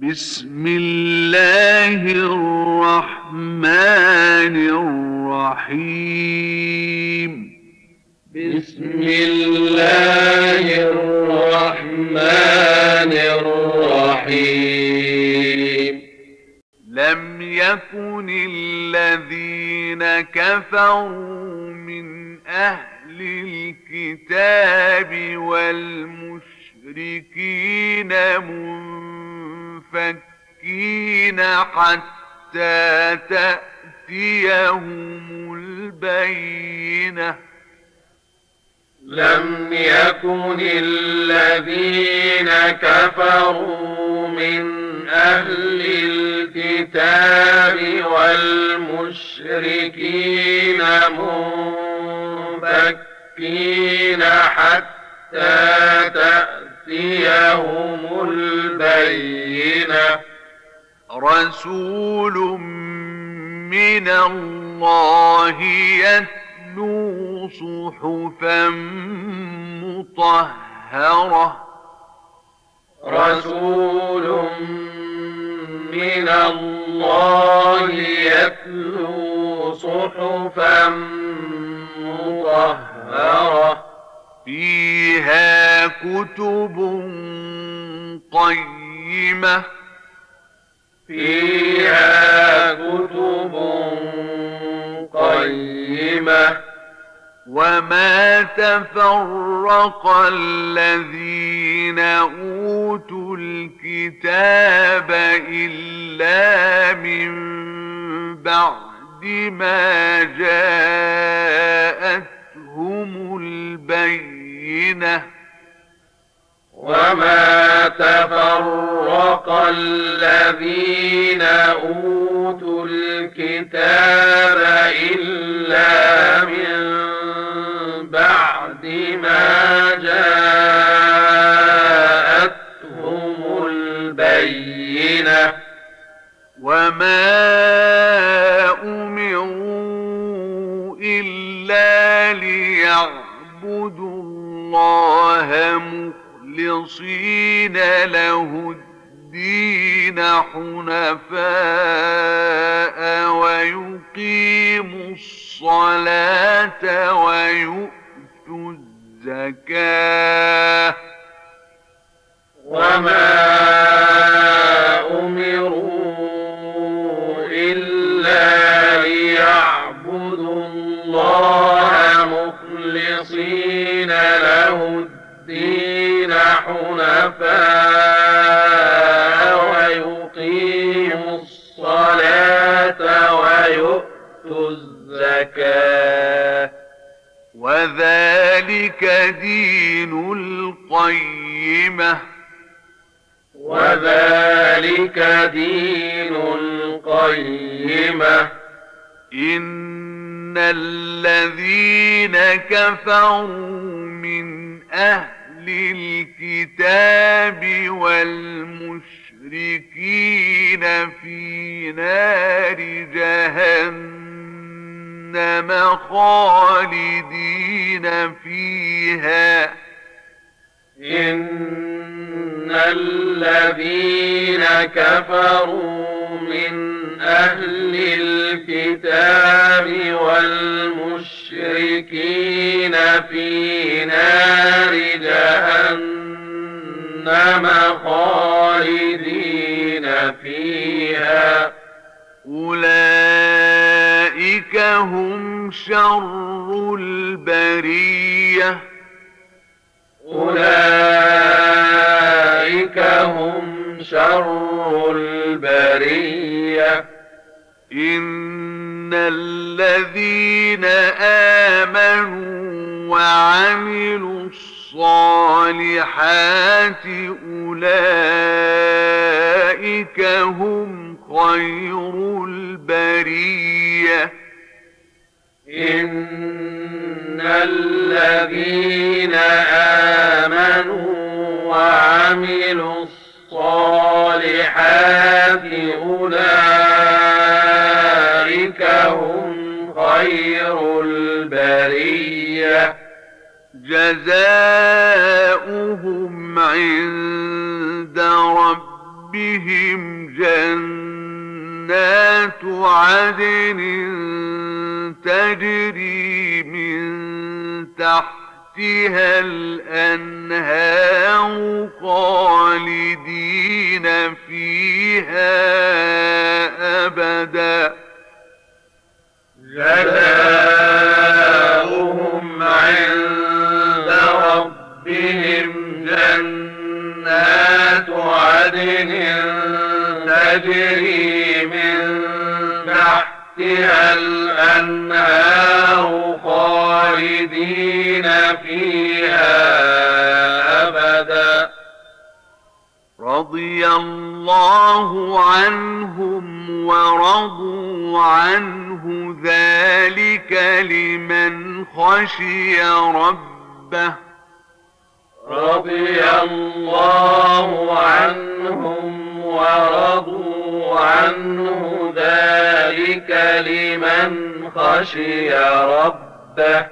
بسم الله الرحمن الرحيم. بسم الله الرحمن الرحيم. لم يكن الذين كفروا من أهل الكتاب والمشركين منفكين حتى تأتيهم البينة. لم يكن الذين كفروا من أهل الكتاب والمشركين منفكين حتى تأتيهم البينة. رسول من الله يتلو صحفا مطهرة. رسول من الله يتلو صحفا مطهرة فيها كتب قيمة. فيها كتب قيمة. وما تفرق الذين أوتوا الكتاب إلا من بعد ما جاءتهم البينة. وما تفرق الذين أوتوا الكتاب إلا من بعد ما جاءتهم البينة. وما أمروا إلا ليعبدوا الله مخلصين له الدين حنفاء ويقيموا الصلاة ويؤتوا الزكاة. وما أمروا إلا ليعبدوا الله مخلصين له الدين حنفاء ويقيموا الصلاة ويؤتوا الزكاة. وذلك دين القيمة. وذلك دين القيمة. إن الذين كفروا من أهل الكتاب والمشركين في نار جهنم خالدين فيها. إن الذين كفروا من أهل الكتاب والمشركين في نار جهنم خالدين فيها. أولئك هم شر البرية. أولئك هم شر البرية. إن الذين آمنوا وعملوا الصالحات أولئك هم خير البرية. إن الذين آمنوا وعملوا الصالحات أولئك هم خير البرية. جزاؤهم عند ربهم فيهم جنات عدن تجري من تحتها الأنهار خالدين فيها أبدا جزاؤهم عند ربهم جنات عدن تجري من تحتها الأنهار خالدين فيها أبدا رضي الله عنهم ورضوا عنه ذلك لمن خشي ربه رضي الله عنهم ورضوا عنه ذلك لمن خشي ربه